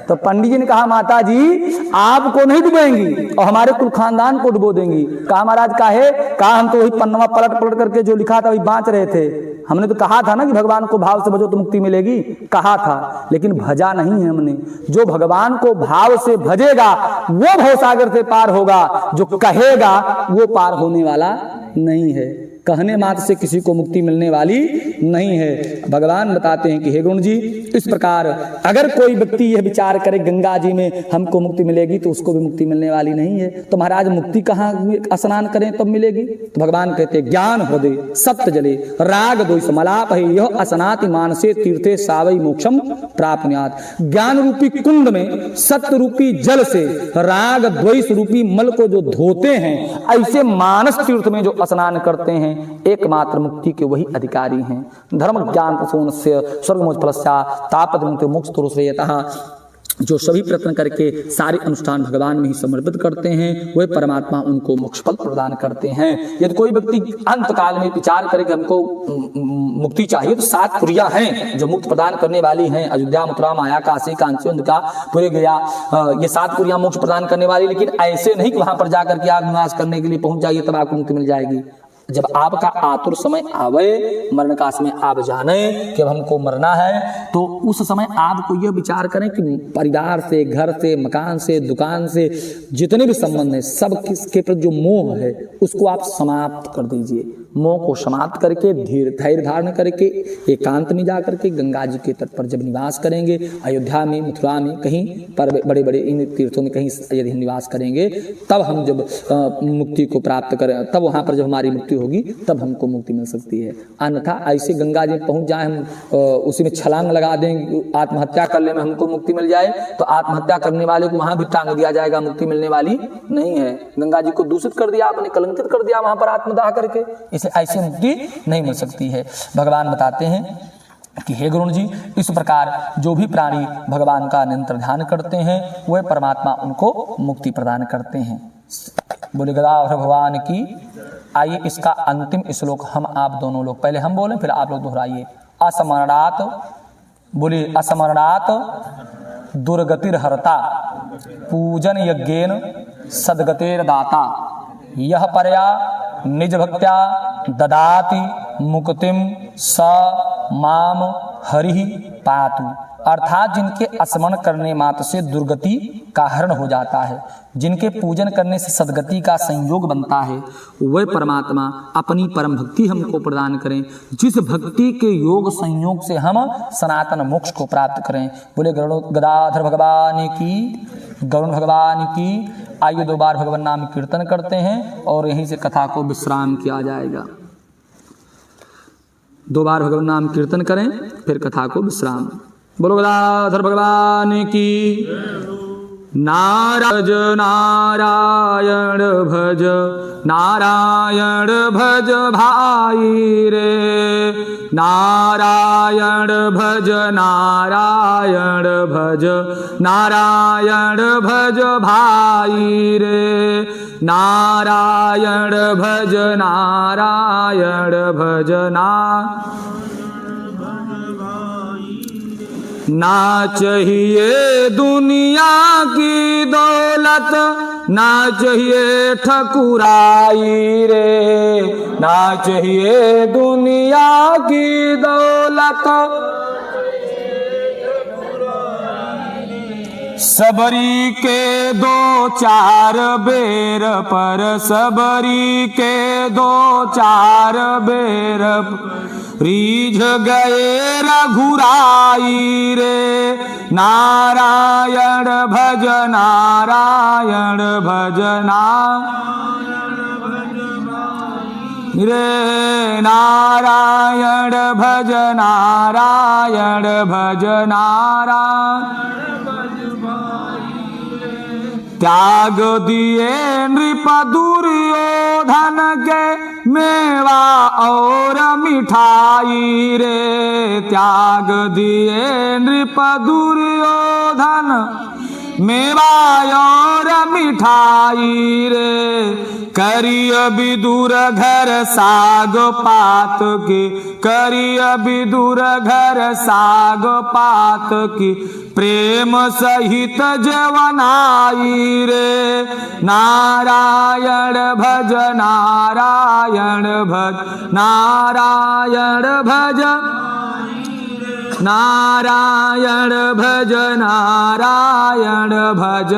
तो पंडित जी ने कहा माता जी आपको नहीं डुबेंगी और हमारे कुल खानदान को डुबो देंगी। कहा महाराज काहे? कहा हम तो वही पन्नवा पलट पलट करके जो लिखा था वही बांच रहे थे। हमने तो कहा था ना कि भगवान को भाव से भजो तो मुक्ति मिलेगी, कहा था, लेकिन भजा नहीं है हमने। जो भगवान को भाव से भजेगा वो भवसागर से पार होगा, जो कहेगा वो पार होने वाला नहीं है। कहने मात्र से किसी को मुक्ति मिलने वाली नहीं है। भगवान बताते हैं कि हे गुण जी, इस प्रकार अगर कोई व्यक्ति यह विचार करे गंगा जी में हमको मुक्ति मिलेगी तो उसको भी मुक्ति मिलने वाली नहीं है। तो महाराज मुक्ति कहाँ स्नान करें तब मिलेगी? तो भगवान कहते हैं ज्ञान हृदय सत्य जले राग द्वेष मलाप है यह असनाति मानसे तीर्थे सावई मोक्षम प्राप्नुयात्। ज्ञान रूपी कुंड में सत्य रूपी जल से राग द्वेष रूपी मल को जो धोते हैं, ऐसे मानस तीर्थ में जो स्नान करते हैं एकमात्र मुक्ति के वही अधिकारी हैं। धर्म ज्ञान प्रसूनस्य स्वर्गमोक्ष फलस्या तापद मोक्ष तुरुश्रेयतः। जो सभी प्रयत्न करके सारे अनुष्ठान भगवान में ही समर्पित करते हैं वह परमात्मा उनको मोक्ष फल प्रदान करते हैं। यदि कोई व्यक्ति अंत काल में विचार करे कि हमको मुक्ति चाहिए तो 7 क्रिया हैं जो मुक्ति प्रदान करने वाली हैं। अयोध्या मथुरा माया काशी कांची अंधका पूरे गया, ये 7 क्रिया मोक्ष प्रदान करने वाली। लेकिन ऐसे नहीं कि वहां पर जाकर के आप निवास करने के लिए पहुंच जाइए तब आपको मुक्ति मिल जाएगी। जब आपका आतुर समय आवे, मरण का समय आप जाने कि अब हमको मरना है, तो उस समय आपको यह विचार करें कि परिवार से, घर से, मकान से, दुकान से जितने भी संबंध हैं सब के प्रति जो मोह है उसको आप समाप्त कर दीजिए। मोह को समाप्त करके धैर्य धारण करके एकांत में जाकर के गंगा जी के तट पर जब निवास करेंगे, अयोध्या में, मथुरा में, कहीं पर बड़े बड़े इन तीर्थों में कहीं यदि निवास करेंगे, तब हम जब मुक्ति को प्राप्त करें, तब वहां पर जब हमारी मुक्ति होगी तब हमको मुक्ति मिल सकती है। अन्यथा ऐसे गंगा जी पहुंच जाए, हम उसी में छलांग लगा दें, आत्महत्या कर ले में हमको मुक्ति मिल जाए, तो आत्महत्या करने वाले को वहां भी टांग दिया जाएगा, मुक्ति मिलने वाली नहीं है। गंगा जी को दूषित कर दिया आपने, कलंकित कर दिया वहां पर आत्मदाह करके, इसे ऐसी मुक्ति नहीं मिल सकती है। भगवान बताते हैं कि हे गुरु जी, इस प्रकार जो भी प्राणी भगवान का निरंतर ध्यान करते हैं वह परमात्मा उनको मुक्ति प्रदान करते हैं। बोले गदाधर भगवान की। आइए इसका अंतिम श्लोक हम आप दोनों लोग, पहले हम बोलें फिर आप लोग दोहराइए। असमरणात, बोले असमरणात दुर्गतिर्हर्ता, पूजन यज्ञेन सद्गतेर दाता, यह परया निज भक्त्या ददाति मुक्तिम स माम हरि पातु। अर्थात जिनके स्मरण करने मात्र से दुर्गति का हरण हो जाता है, जिनके पूजन करने से सद्गति का संयोग बनता है, वह परमात्मा अपनी परम भक्ति हमको प्रदान करें, जिस भक्ति के योग संयोग से हम सनातन मोक्ष को प्राप्त करें। बोले गदाधर भगवान की, गरुण भगवान की। आइए 2 बार भगवान नाम कीर्तन करते हैं और यहीं से कथा को विश्राम किया जाएगा। 2 बार भगवान नाम कीर्तन करें फिर कथा को विश्राम। बोलो गदाधर भगवान की। नारायण नारायण भज, नारायण भज भाई रे, नारायण भज नारायण भज, नारायण भज भाई रे, नारायण भज नारायण भज ना चाहिए दुनिया की दौलत, ना चाहिए ठकुराई रे, ना चाहिए दुनिया की दौलत, सबरी के 2-4 बेर पर, सबरी के 2-4 बेर रीझ गए रघुराई रे, नारायण भज नारायण भज रे, नारायण भज नारायण भज त्याग दिए नृप दुर्योधन के मेवा और मिठाई रे, त्याग दिए नृप दुर्योधन मेवा और मिठाई रे, करिय विदुर घर साग पात की, करिय विदुर घर साग पात की, प्रेम सहित जवनाई रे, नारायण भज नारायण भज, नारायण भज नारायण भज नारायण भज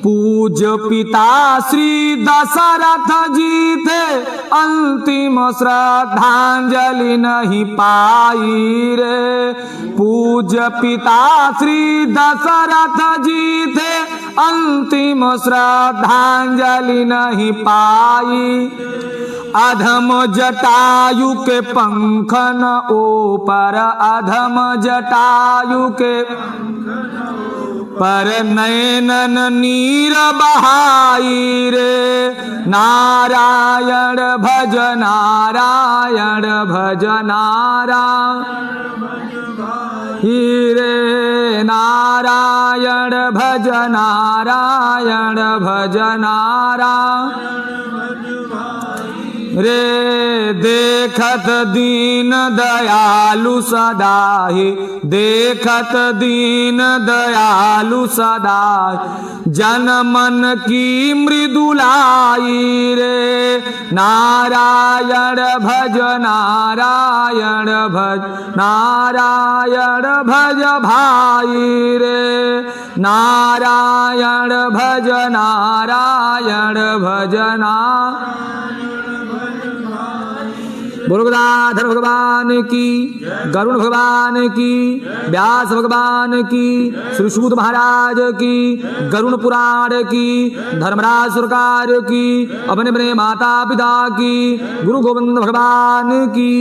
पूज पिता श्री दशरथ जी थे, अंतिम श्रद्धांजलि नहीं पाई रे, पूज पिता श्री दशरथ जी थे, अंतिम श्रद्धांजलि नहीं पाई, अधम जटायु के पंख न ऊपर, अधम जटायु के पर नैनन नीर बहाई रे, नारायण भज नारायण भज रे, नारायण भज नारायण भज रे, देखत दीन दयालु सदाहि, देखत दीन दयालु सदाहि, जन मन की मृदुलाई रे, नारायण भज नारायण भज, नारायण भज भाई रे, नारायण भज नारायण भज बोलो गदाधर भगवान की, गरुण भगवान की, व्यास भगवान की, श्री सूत महाराज की, गरुण पुराण की, धर्मराज सरकार की, अपने अपने माता पिता की, गुरु गोविंद भगवान की।